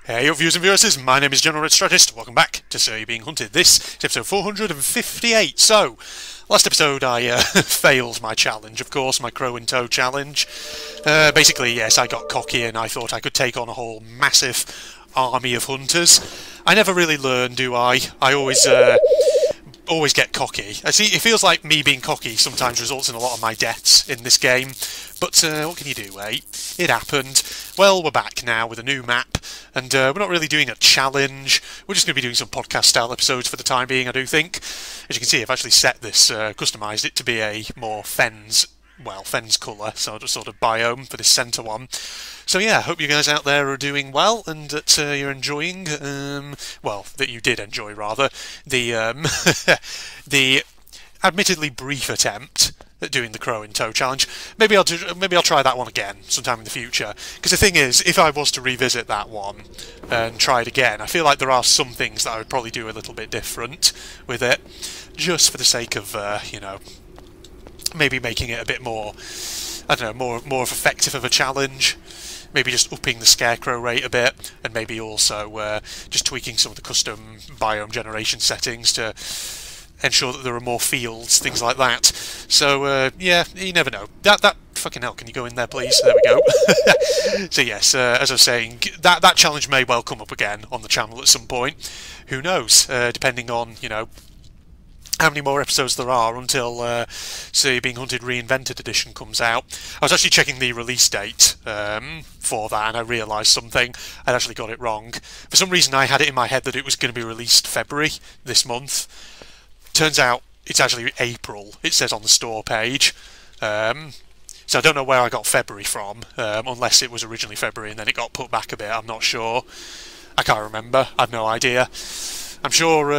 Hey up viewers and viewers, my name is General Red Strategist. Welcome back to So You're Being Hunted. This is episode 458. So, last episode I failed my challenge, of course, my Crow and Toe challenge. Basically, yes, I got cocky and I thought I could take on a whole massive army of hunters. I never really learn, do I? I always get cocky. I see, it feels like me being cocky sometimes results in a lot of my deaths in this game. But what can you do, eh? It happened. Well, we're back now with a new map, and we're not really doing a challenge. We're just going to be doing some podcast-style episodes for the time being, I do think. As you can see, I've actually set this, customised it to be a more fens colour, sort of biome for this centre one. So yeah, I hope you guys out there are doing well, and that you're enjoying, that you did enjoy, rather, the, the admittedly brief attempt at doing the Crow and Toe challenge. Maybe I'll try that one again sometime in the future. Because the thing is, if I was to revisit that one and try it again, I feel like there are some things that I would probably do a little bit different with it, just for the sake of maybe making it a bit more, I don't know, more effective of a challenge. Maybe just upping the scarecrow rate a bit, and maybe also just tweaking some of the custom biome generation settings to ensure that there are more fields, things like that. So, yeah, you never know. That fucking hell, can you go in there, please? There we go. So, yes, as I was saying, that challenge may well come up again on the channel at some point. Who knows? Depending on, you know, how many more episodes there are until So You're Being Hunted Reinvented Edition comes out. I was actually checking the release date for that, and I realised something. I'd actually got it wrong. For some reason, I had it in my head that it was going to be released February this month. Turns out it's actually April, it says on the store page. So I don't know where I got February from, unless it was originally February and then it got put back a bit. I'm not sure. I can't remember. I've no idea. I'm sure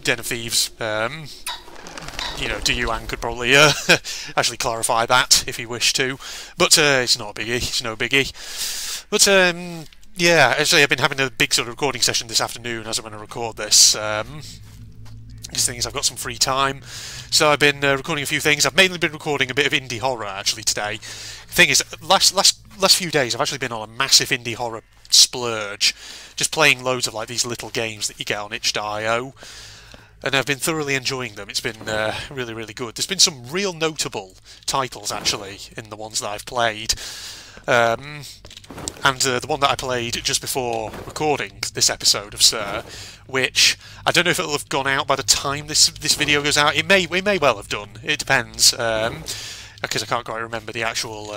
Den of Thieves, you know, Duyuan could probably actually clarify that if he wished to. But it's not a biggie. It's no biggie. But yeah, actually I've been having a big sort of recording session this afternoon as I'm going to record this. This thing is, I've got some free time, so I've been recording a few things. I've mainly been recording a bit of indie horror actually today. The thing is, last few days I've actually been on a massive indie horror splurge, just playing loads of like these little games that you get on itch.io, and I've been thoroughly enjoying them. It's been really, really good. There's been some real notable titles actually in the ones that I've played. And the one that I played just before recording this episode of Sir, which I don't know if it'll have gone out by the time this video goes out. It may well have done. It depends, because I can't quite remember the actual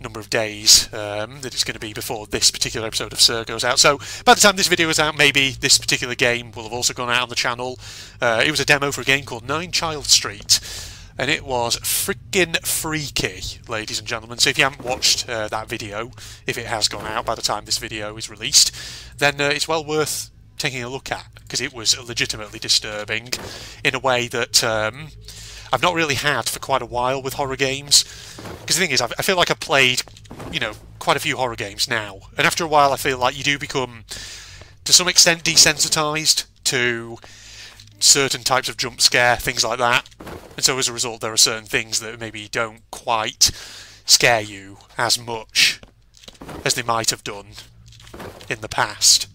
number of days that it's going to be before this particular episode of Sir goes out. So by the time this video is out, maybe this particular game will have also gone out on the channel. It was a demo for a game called Nine Child Street. And it was freaking freaky, ladies and gentlemen. So if you haven't watched that video, if it has gone out by the time this video is released, then it's well worth taking a look at, because it was legitimately disturbing in a way that I've not really had for quite a while with horror games. Because the thing is, I feel like I've played, you know, quite a few horror games now, and after a while I feel like you do become, to some extent, desensitised to certain types of jump scare, things like that. And so as a result, there are certain things that maybe don't quite scare you as much as they might have done in the past.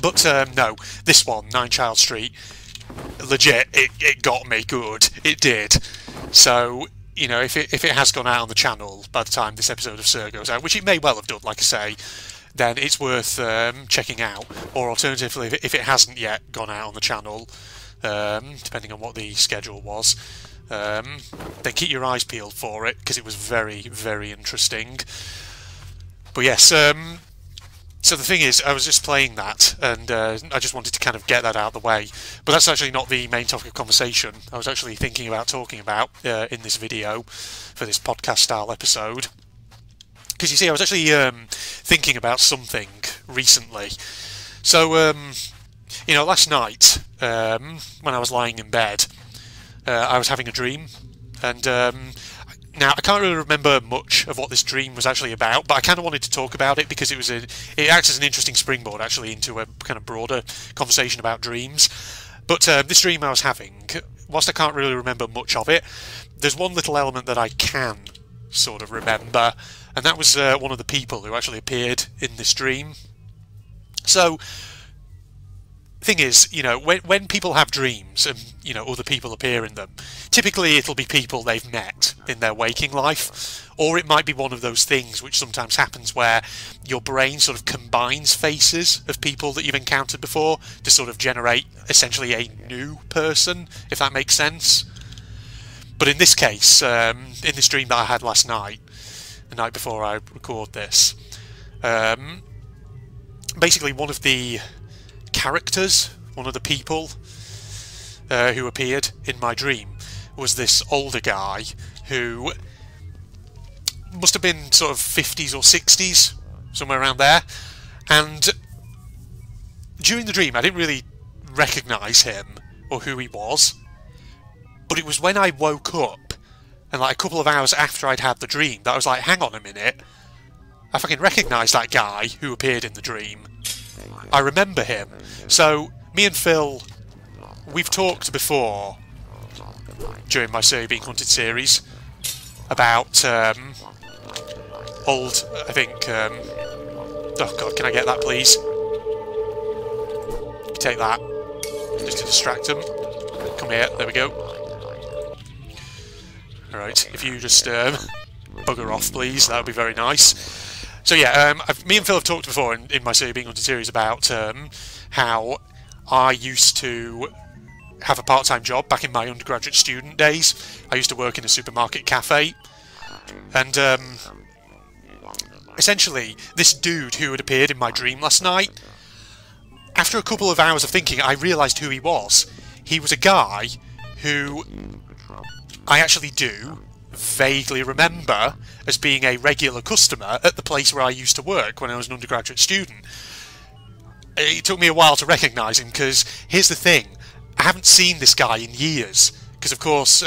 But no, this one, Nine Child Street, legit, it got me good. It did. So, you know, if it has gone out on the channel by the time this episode of Sir goes out, which it may well have done, like I say, then it's worth checking out. Or alternatively, if it hasn't yet gone out on the channel, depending on what the schedule was, then keep your eyes peeled for it, because it was very, very interesting. But yes, so the thing is, I was just playing that, and I just wanted to kind of get that out of the way. But that's actually not the main topic of conversation I was actually thinking about talking about in this video for this podcast-style episode. Because you see, I was actually thinking about something recently. So, you know, last night, when I was lying in bed, I was having a dream. And now, I can't really remember much of what this dream was actually about, but I kind of wanted to talk about it because it acts as an interesting springboard, actually, into a kind of broader conversation about dreams. But this dream I was having, whilst I can't really remember much of it, there's one little element that I can sort of remember, and that was one of the people who actually appeared in this dream. So, thing is, you know, when people have dreams and, you know, other people appear in them, typically it'll be people they've met in their waking life, or it might be one of those things which sometimes happens where your brain sort of combines faces of people that you've encountered before to sort of generate essentially a new person, if that makes sense. But in this case, in this dream that I had last night, the night before I record this, basically one of the characters, one of the people who appeared in my dream was this older guy who must have been sort of 50s or 60s, somewhere around there, and during the dream I didn't really recognise him or who he was, but it was when I woke up and like a couple of hours after I'd had the dream that I was like, hang on a minute, I fucking recognise that guy who appeared in the dream. I remember him. So, me and Phil, we've talked before, during my Serial Being Hunted series, about old, I think, oh god, can I get that please? Take that, just to distract him. Come here, there we go. Alright, if you just bugger off please, that would be very nice. So yeah, me and Phil have talked before in my Serial Being Hunted series about how I used to have a part-time job back in my undergraduate student days. I used to work in a supermarket cafe, and essentially this dude who had appeared in my dream last night, after a couple of hours of thinking, I realised who he was. He was a guy who I actually do vaguely remember as being a regular customer at the place where I used to work when I was an undergraduate student. It took me a while to recognise him, because here's the thing, I haven't seen this guy in years, because of course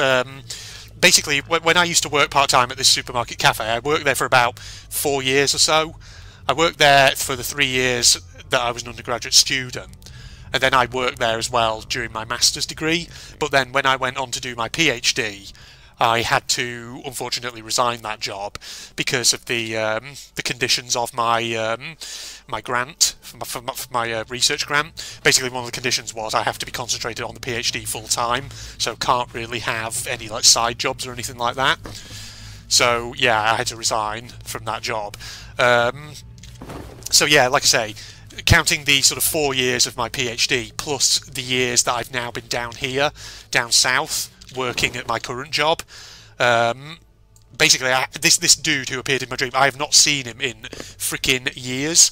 basically when I used to work part-time at this supermarket cafe, I worked there for about 4 years or so. I worked there for the 3 years that I was an undergraduate student, and then I worked there as well during my master's degree, but then when I went on to do my PhD, I had to unfortunately resign that job because of the conditions of my my grant, for my research grant. Basically, one of the conditions was I have to be concentrated on the PhD full time, so can't really have any like side jobs or anything like that. So yeah, I had to resign from that job. So yeah, like I say, counting the sort of 4 years of my PhD plus the years that I've now been down here, down south, working at my current job, basically this dude who appeared in my dream, I have not seen him in freaking years,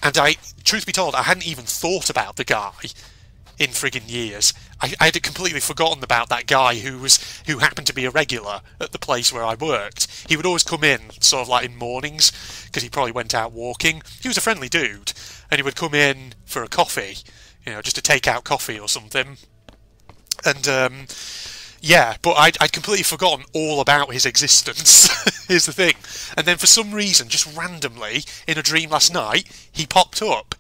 and truth be told, I hadn't even thought about the guy in friggin' years. I had completely forgotten about that guy who happened to be a regular at the place where I worked. He would always come in sort of like in mornings, because he probably went out walking. He was a friendly dude, and he would come in for a coffee, you know, just to take out coffee or something. And yeah, but I'd completely forgotten all about his existence. Here's the thing. And then for some reason, just randomly, in a dream last night, he popped up.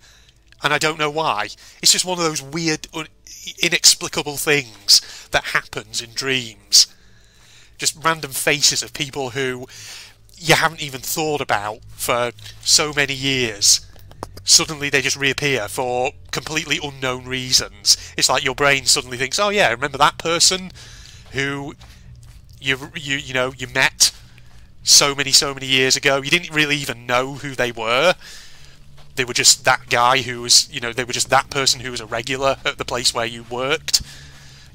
And I don't know why. It's just one of those weird, inexplicable things that happens in dreams. Just random faces of people who you haven't even thought about for so many years. Suddenly they just reappear for completely unknown reasons. It's like your brain suddenly thinks, oh yeah, remember that person who you met so many years ago? You didn't really even know who they were. They were just that guy who was, you know, they were just that person who was a regular at the place where you worked.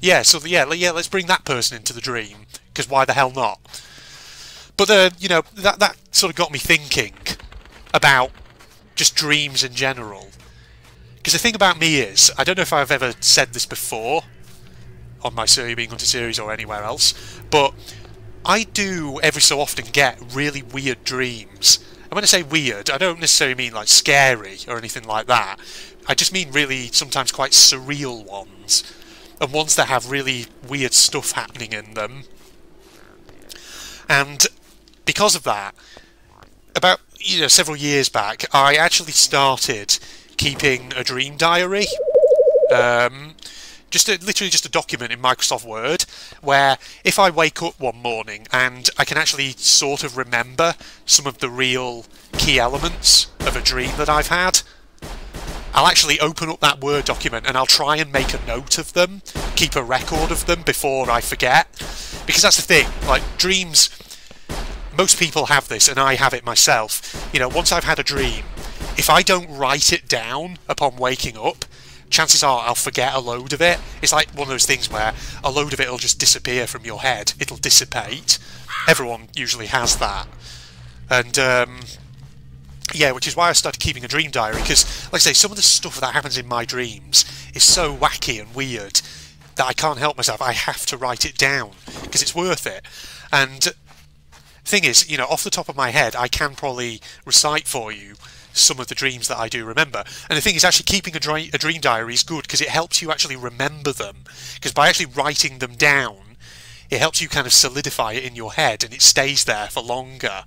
Yeah, so yeah, let's bring that person into the dream, because why the hell not? But you know, that sort of got me thinking about just dreams in general. Because the thing about me is, I don't know if I've ever said this before on my Serial Being Hunted series or anywhere else, but I do every so often get really weird dreams. And when I say weird, I don't necessarily mean like scary or anything like that. I just mean really sometimes quite surreal ones, and ones that have really weird stuff happening in them. And because of that, about several years back, I actually started keeping a dream diary. literally just a document in Microsoft Word, where if I wake up one morning and I can actually sort of remember some of the real key elements of a dream that I've had, I'll actually open up that Word document and I'll try and make a note of them, keep a record of them before I forget. Because that's the thing, like dreams, most people have this, and I have it myself. You know, once I've had a dream, if I don't write it down upon waking up, chances are I'll forget a load of it. It's like one of those things where a load of it will just disappear from your head. It'll dissipate. Everyone usually has that. And, yeah, which is why I started keeping a dream diary, because, like I say, some of the stuff that happens in my dreams is so wacky and weird that I can't help myself. I have to write it down, because it's worth it. And the thing is, you know, off the top of my head, I can probably recite for you some of the dreams that I do remember. And the thing is, actually keeping a dream diary is good, because it helps you actually remember them. Because by actually writing them down, it helps you kind of solidify it in your head, and it stays there for longer.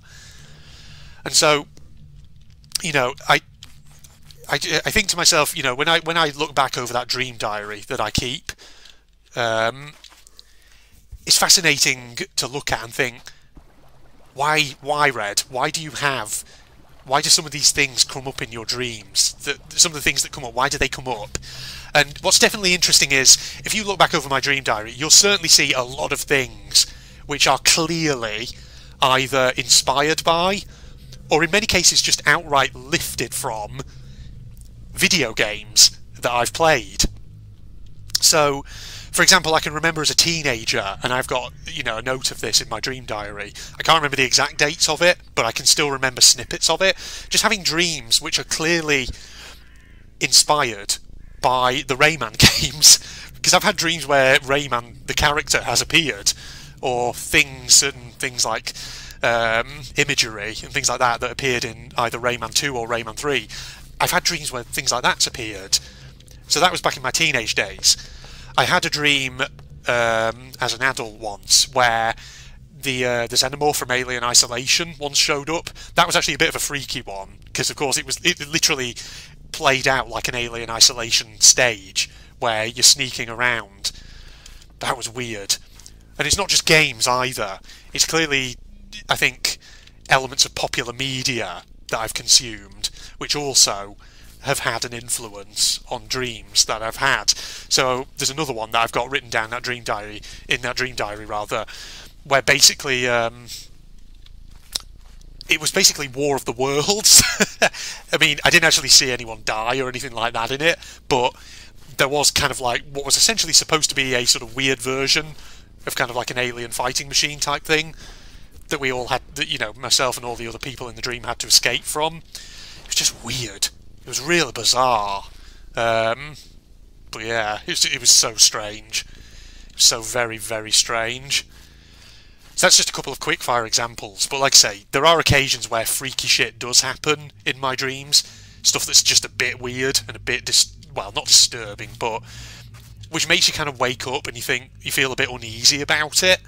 And so, you know, I think to myself, you know, when I look back over that dream diary that I keep, it's fascinating to look at and think, why Red? Why do some of these things come up in your dreams? Some of the things that come up, why do they come up? And what's definitely interesting is, if you look back over my dream diary, you'll certainly see a lot of things which are clearly either inspired by, or in many cases just outright lifted from, video games that I've played. So, for example, I can remember as a teenager, and I've got, you know, a note of this in my dream diary. I can't remember the exact dates of it, but I can still remember snippets of it. Just having dreams which are clearly inspired by the Rayman games, because I've had dreams where Rayman, the character, has appeared, or things like imagery and things like that appeared in either Rayman 2 or Rayman 3. I've had dreams where things like that's appeared. So that was back in my teenage days. I had a dream as an adult once where the Xenomorph from Alien Isolation once showed up. That was actually a bit of a freaky one, because of course it literally played out like an Alien Isolation stage where you're sneaking around. That was weird. And it's not just games either. It's clearly, I think, elements of popular media that I've consumed which also have had an influence on dreams that I've had. So there's another one that I've got written down in that dream diary, where basically it was basically War of the Worlds. I mean, I didn't actually see anyone die or anything like that in it, but there was kind of like what was essentially supposed to be a sort of weird version of kind of like an alien fighting machine type thing that we all had, that, you know, myself and all the other people in the dream had to escape from. It was just weird. It was really bizarre. But yeah, it was so strange. It was so very, very strange. So that's just a couple of quickfire examples. But like I say, there are occasions where freaky shit does happen in my dreams. Stuff that's just a bit weird and a bit, well, not disturbing, but which makes you kind of wake up and you feel a bit uneasy about it.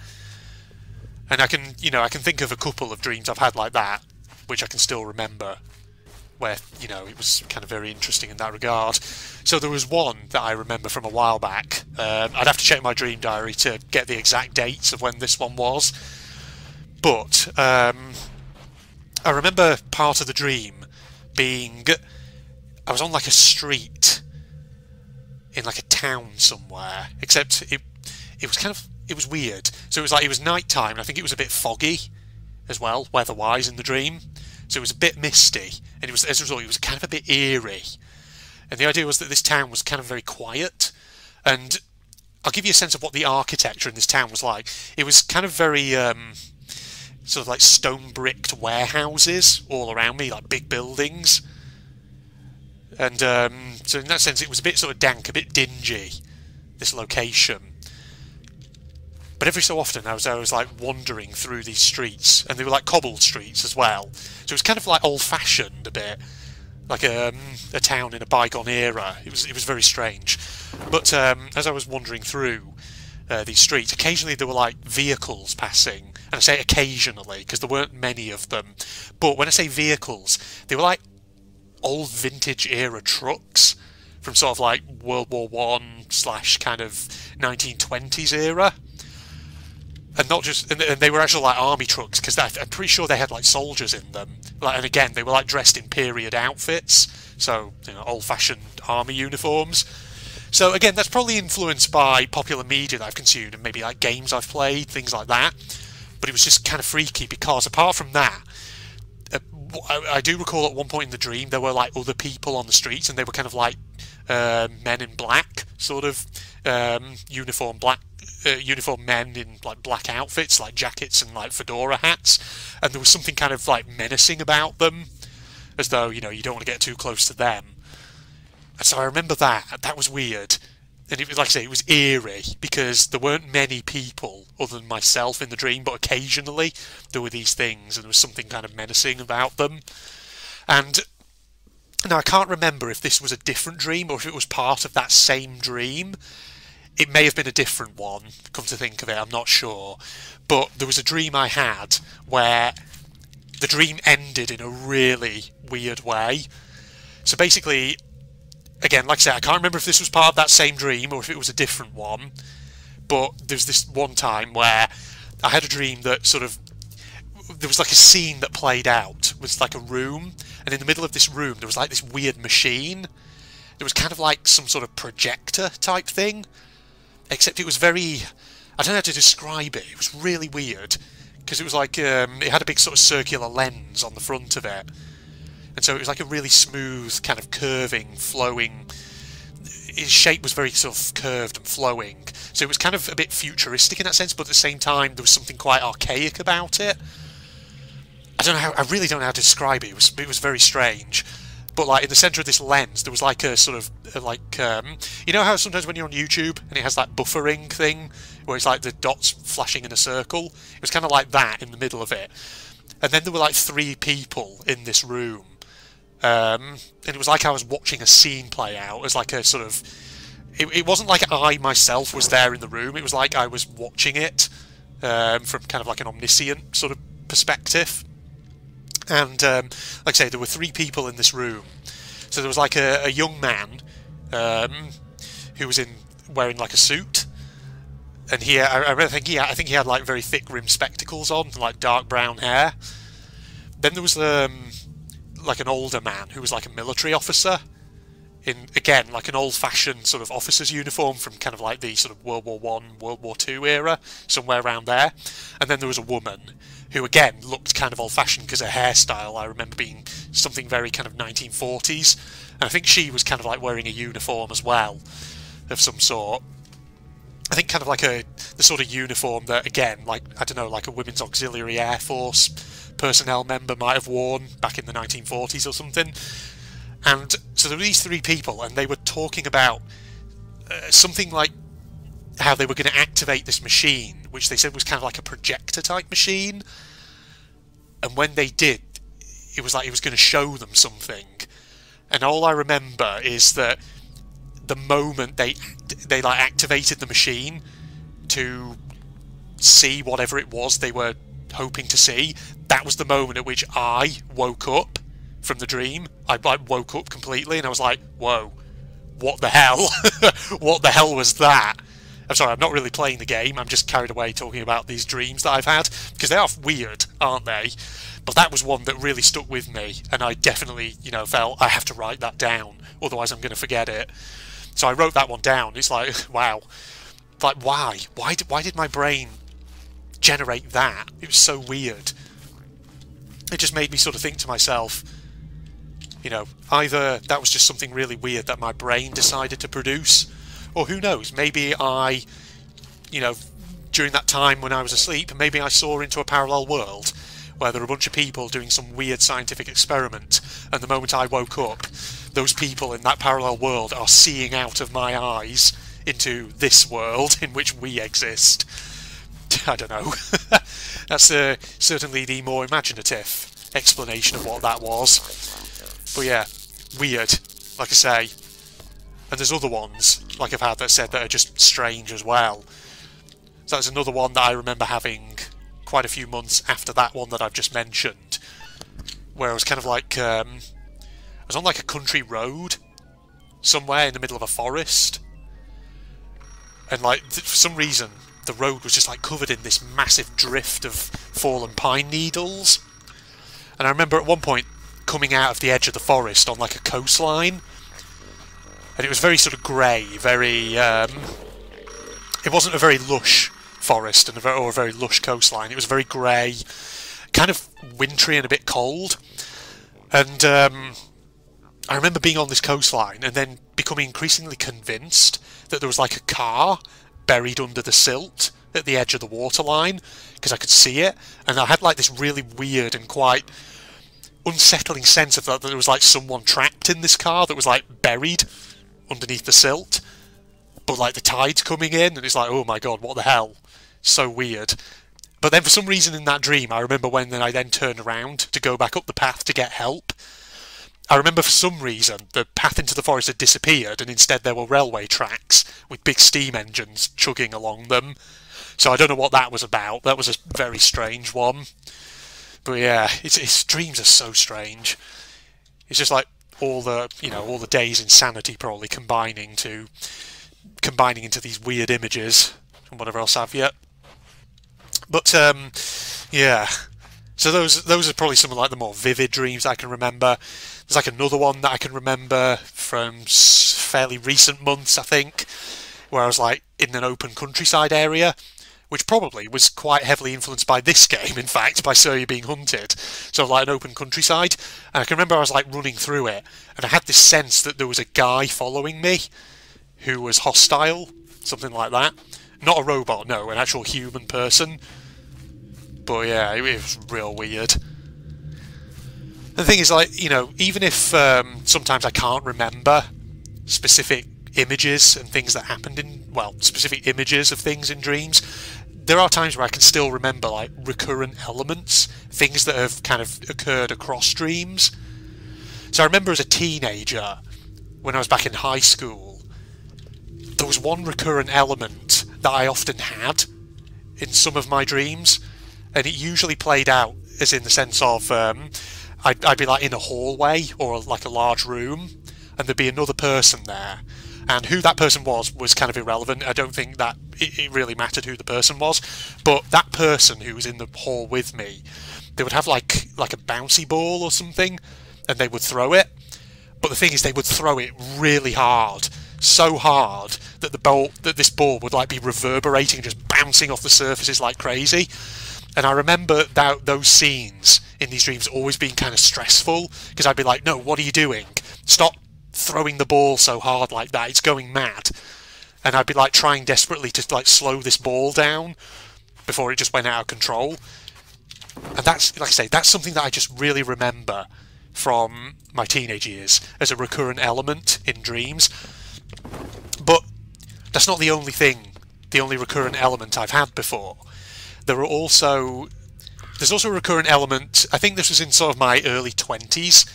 And I can think of a couple of dreams I've had like that, which I can still remember, where, you know, it was kind of very interesting in that regard. So there was one that I remember from a while back. I'd have to check my dream diary to get the exact dates of when this one was. But I remember part of the dream being, I was on like a street in like a town somewhere, except it was kind of, it was weird. So it was night time, and I think it was a bit foggy as well, weather-wise, in the dream. So it was a bit misty, and it was, as a result, it was kind of a bit eerie. And the idea was that this town was kind of very quiet, and I'll give you a sense of what the architecture in this town was like. It was kind of very sort of like stone-bricked warehouses all around me, like big buildings. And so in that sense, it was a bit sort of dank, a bit dingy, this location. But every so often I was like wandering through these streets, and they were like cobbled streets as well. So it was kind of like old-fashioned a bit, like a town in a bygone era. It was very strange. But as I was wandering through these streets, occasionally there were like vehicles passing, and I say occasionally because there weren't many of them. But when I say vehicles, they were like old vintage era trucks from sort of like World War One / kind of 1920s era. And not just, and they were actually like army trucks, because I'm pretty sure they had like soldiers in them. Like, and again, they were like dressed in period outfits, so old-fashioned army uniforms. So again, that's probably influenced by popular media that I've consumed, and maybe like games I've played, things like that. But it was just kind of freaky, because apart from that, I do recall at one point in the dream there were like other people on the streets, and they were kind of like men in black, sort of uniform men in like black outfits, like jackets and like fedora hats, and there was something kind of like menacing about them, as though you don't want to get too close to them. And so I remember that was weird, and it was, like I say, it was eerie, because there weren't many people other than myself in the dream, but occasionally there were these things, and there was something kind of menacing about them. And now I can't remember if this was a different dream or if it was part of that same dream. It may have been a different one, come to think of it, I'm not sure. But there was a dream I had where the dream ended in a really weird way. So basically, again, like I say, I can't remember if this was part of that same dream or if it was a different one. But there was this one time where I had a dream that sort of, there was like a scene that played out. It was like a room, and in the middle of this room there was like this weird machine. It was kind of like some sort of projector type thing. Except it was very, I don't know how to describe it. It was really weird, because it was like, it had a big sort of circular lens on the front of it. And so it was like a really smooth, kind of curving, flowing, its shape was very sort of curved and flowing. So it was kind of a bit futuristic in that sense, but at the same time there was something quite archaic about it. I really don't know how to describe it. It was very strange. But like in the centre of this lens, there was like a sort of you know how sometimes when you're on YouTube and it has that buffering thing where it's like the dots flashing in a circle? It was kind of like that in the middle of it. And then there were like 3 people in this room, and it was like I was watching a scene play out as like a sort of. It wasn't like I myself was there in the room. It was like I was watching it from kind of like an omniscient sort of perspective. And like I say, there were 3 people in this room. So there was like a young man who was wearing like a suit, and I think he had like very thick rimmed spectacles on, and like dark brown hair. Then there was like an older man who was like a military officer in, again, like an old-fashioned sort of officer's uniform from kind of like the sort of World War One, World War Two era, somewhere around there. And then there was a woman who again looked kind of old-fashioned, because her hairstyle I remember being something very kind of 1940s, and I think she was kind of like wearing a uniform as well of some sort. I think kind of like the sort of uniform that, again, like, I don't know, like a Women's Auxiliary Air Force personnel member might have worn back in the 1940s or something. And so there were these 3 people, and they were talking about something like how they were going to activate this machine, which they said was kind of like a projector type machine. And when they did, it was like it was going to show them something. And all I remember is that the moment they like activated the machine to see whatever it was they were hoping to see, that was the moment at which I woke up from the dream. I like woke up completely, and I was like, whoa, what the hell? What the hell was that? I'm sorry, I'm not really playing the game, I'm just carried away talking about these dreams that I've had, because they are weird, aren't they? But that was one that really stuck with me, and I definitely, felt I have to write that down, otherwise I'm going to forget it. So I wrote that one down. It's like, wow. Like, why? Why did my brain generate that? It was so weird. It just made me sort of think to myself, either that was just something really weird that my brain decided to produce, or who knows, maybe I, during that time when I was asleep, maybe I saw into a parallel world where there were a bunch of people doing some weird scientific experiment, and the moment I woke up, those people in that parallel world are seeing out of my eyes into this world in which we exist. I don't know. That's certainly the more imaginative explanation of what that was. But yeah, weird, like I say. And there's other ones, like I've had, that said that are just strange as well. So that's another one that I remember having quite a few months after that one that I've just mentioned, where I was kind of like, I was on like a country road, somewhere in the middle of a forest. And like, for some reason, the road was just like covered in this massive drift of fallen pine needles. And I remember at one point coming out of the edge of the forest on like a coastline, and it was very sort of grey, very it wasn't a very lush forest or a very lush coastline. It was very grey, kind of wintry and a bit cold. And I remember being on this coastline and then becoming increasingly convinced that there was like a car buried under the silt at the edge of the waterline, because I could see it, and I had like this really weird and quite unsettling sense of that there was like someone trapped in this car that was like buried underneath the silt, but like the tide's coming in and it's like, oh my god, what the hell, so weird. But then for some reason in that dream, I remember when I then turned around to go back up the path to get help, I remember for some reason the path into the forest had disappeared and instead there were railway tracks with big steam engines chugging along them. So I don't know what that was about. That was a very strange one. But yeah, its dreams are so strange. It's just like all the, you know, all the day's insanity probably combining into these weird images and whatever else have you. But yeah. So those are probably some of like the more vivid dreams I can remember. There's like another one that I can remember from fairly recent months, I think, where I was like in an open countryside area, which probably was quite heavily influenced by this game, in fact, by So You're Being Hunted. So like an open countryside, and I can remember I was like running through it, and I had this sense that there was a guy following me who was hostile, something like that. Not a robot, no, an actual human person. But yeah, it was real weird. The thing is, like, you know, even if sometimes I can't remember specific images and things that happened in, well, specific images of things in dreams, there are times where I can still remember, like, recurrent elements, things that have kind of occurred across dreams. So I remember as a teenager, when I was back in high school, there was one recurrent element that I often had in some of my dreams, and it usually played out as in the sense of I'd be like in a hallway or like a large room, and there'd be another person there, and who that person was kind of irrelevant. I don't think that it really mattered who the person was, but that person who was in the hall with me, they would have like a bouncy ball or something, and they would throw it. But the thing is, they would throw it really hard, so hard that this ball would like be reverberating, just bouncing off the surfaces like crazy. And I remember those scenes in these dreams always being kind of stressful, because I'd be like, no, what are you doing? Stop throwing the ball so hard like that, it's going mad. And I'd be like trying desperately to like slow this ball down before it just went out of control. And that's, like I say, that's something that I just really remember from my teenage years as a recurrent element in dreams. But that's not the only recurrent element I've had before. There's also a recurrent element, I think this was in sort of my early 20s,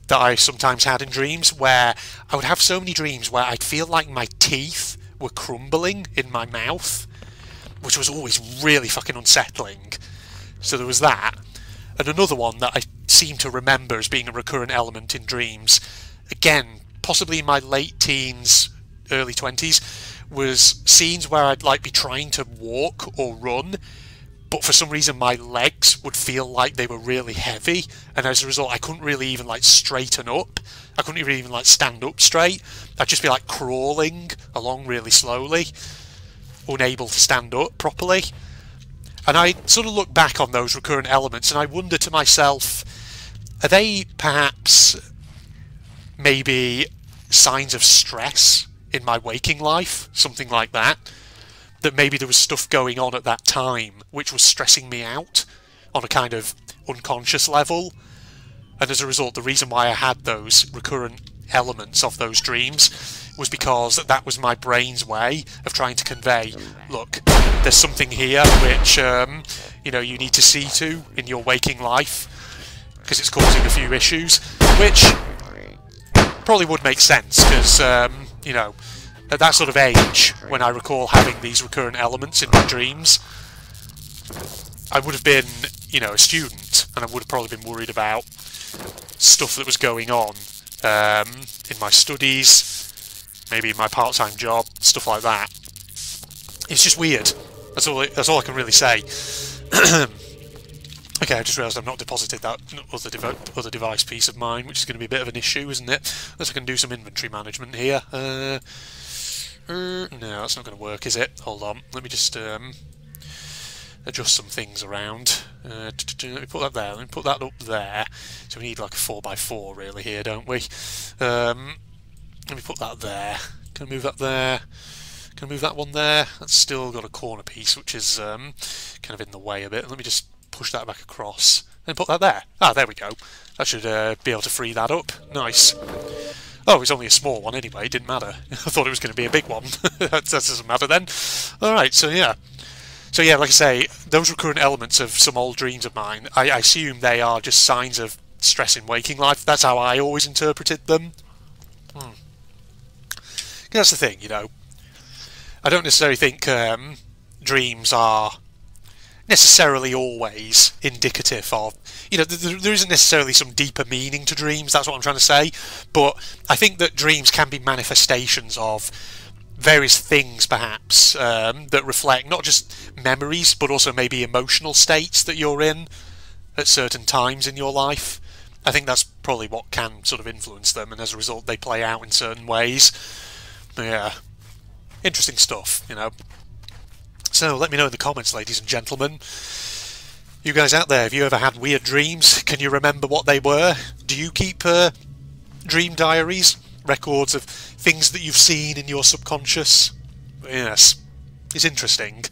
that I sometimes had in dreams, where I would have so many dreams where I'd feel like my teeth were crumbling in my mouth, which was always really fucking unsettling. So there was that. And another one that I seem to remember as being a recurrent element in dreams, again, possibly in my late teens, early 20s, was scenes where I'd like be trying to walk or run, but for some reason my legs would feel like they were really heavy, and as a result I couldn't really even like straighten up. I couldn't even like stand up straight. I'd just be like crawling along really slowly, unable to stand up properly. And I sort of look back on those recurrent elements and I wonder to myself, are they perhaps maybe signs of stress in my waking life, something like that? That maybe there was stuff going on at that time which was stressing me out on a kind of unconscious level, and as a result the reason why I had those recurrent elements of those dreams was because that was my brain's way of trying to convey, look, there's something here which you know, you need to see to in your waking life because it's causing a few issues, which probably would make sense because you know, at that sort of age, when I recall having these recurrent elements in my dreams, I would have been, you know, a student, and I would have probably been worried about stuff that was going on in my studies, maybe in my part-time job, stuff like that. It's just weird. That's all I can really say. Okay, I just realised I've not deposited that other device piece of mine, which is going to be a bit of an issue, isn't it? Unless I can do some inventory management here. No, that's not going to work, is it? Hold on, let me just adjust some things around. Let me put that there, let me put that up there. So we need like a 4x4 really here, don't we? Let me put that there. Can I move that there? Can I move that one there? That's still got a corner piece, which is kind of in the way a bit. Let me just push that back across and put that there. Ah, there we go. That should be able to free that up. Nice. Oh, it's only a small one anyway, didn't matter. I thought it was going to be a big one. That doesn't matter then. Alright, so yeah. So yeah, like I say, those recurrent elements of some old dreams of mine, I assume they are just signs of stress in waking life. That's how I always interpreted them. That's the thing, you know. I don't necessarily think dreams are necessarily always indicative of, you know, there isn't necessarily some deeper meaning to dreams, that's what I'm trying to say, but I think that dreams can be manifestations of various things perhaps that reflect not just memories but also maybe emotional states that you're in at certain times in your life. I think that's probably what can sort of influence them, and as a result they play out in certain ways. Yeah, interesting stuff, you know. So let me know in the comments, ladies and gentlemen. You guys out there, have you ever had weird dreams? Can you remember what they were? Do you keep dream diaries? Records of things that you've seen in your subconscious? Yes, it's interesting.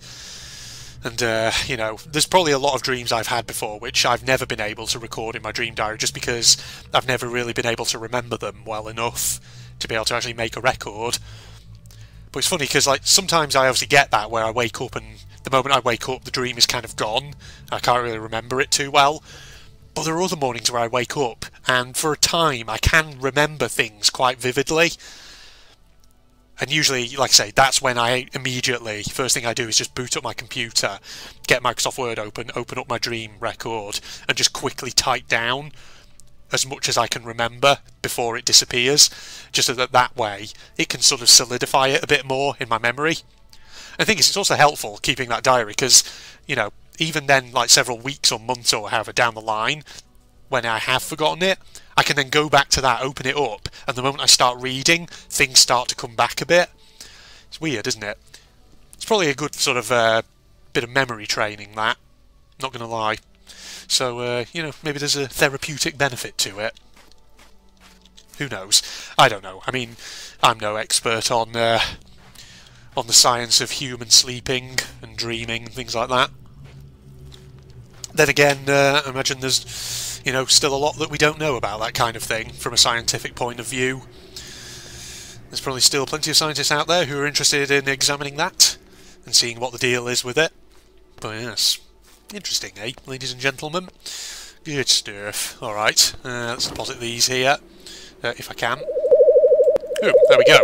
And, you know, there's probably a lot of dreams I've had before which I've never been able to record in my dream diary just because I've never really been able to remember them well enough to be able to actually make a record. But it's funny because, like, sometimes I obviously get that where I wake up and the moment I wake up the dream is kind of gone. I can't really remember it too well. But there are other mornings where I wake up and for a time I can remember things quite vividly. And usually, like I say, that's when I immediately, first thing I do is just boot up my computer, get Microsoft Word open up my dream record and just quickly type down as much as I can remember before it disappears, just so that way it can sort of solidify it a bit more in my memory. I think it's also helpful keeping that diary because, you know, even then, like several weeks or months or however down the line, when I have forgotten it, I can then go back to that, open it up, and the moment I start reading, things start to come back a bit. It's weird, isn't it? It's probably a good sort of bit of memory training, that. Not going to lie. So, you know, maybe there's a therapeutic benefit to it. Who knows? I don't know. I mean, I'm no expert on the science of human sleeping and dreaming and things like that. Then again, I imagine there's, you know, still a lot that we don't know about that kind of thing from a scientific point of view. There's probably still plenty of scientists out there who are interested in examining that and seeing what the deal is with it. But yes. Interesting, eh, ladies and gentlemen? Good stuff. Alright, let's deposit these here, if I can. Ooh, there we go.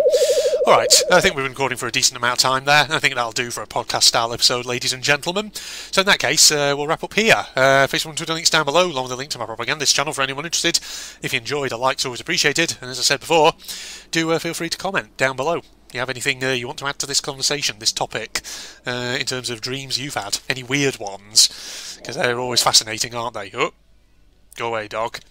Alright, I think we've been recording for a decent amount of time there. I think that'll do for a podcast-style episode, ladies and gentlemen. So in that case, we'll wrap up here. Facebook and Twitter links down below, along with a link to my propagandist channel for anyone interested. If you enjoyed, a like's always appreciated. And as I said before, do feel free to comment down below. You have anything you want to add to this conversation, this topic, in terms of dreams you've had? Any weird ones? Because they're always fascinating, aren't they? Oh, go away, dog.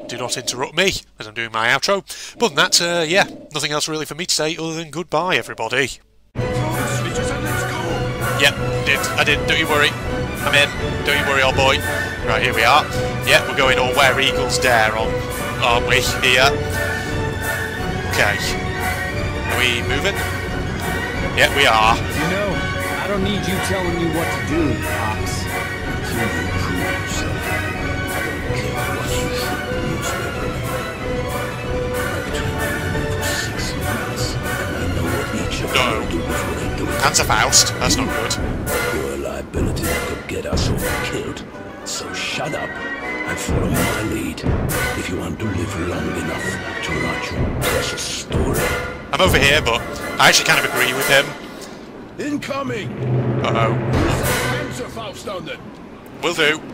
Do not interrupt me as I'm doing my outro. But other than that, yeah, nothing else really for me to say other than goodbye, everybody. Yep, I did. Don't you worry. I'm in. Don't you worry, old boy. Right, here we are. Yep, we're going all where eagles dare on, aren't we, here? Okay. Are we moving? Yeah, we are. You know, I don't need you telling me what to do, Pops. Until you prove yourself, I don't care what you should newspaper. I've trained you for 6 months, and I know what each of you do before they do it. Cancer Faust, that's not good. You're a liability that could get us all killed. So shut up and follow my lead if you want to live long enough to write your precious story. I'm over here, but I actually kind of agree with him. Incoming! Uh-oh. Panzer Faust on them. Will do.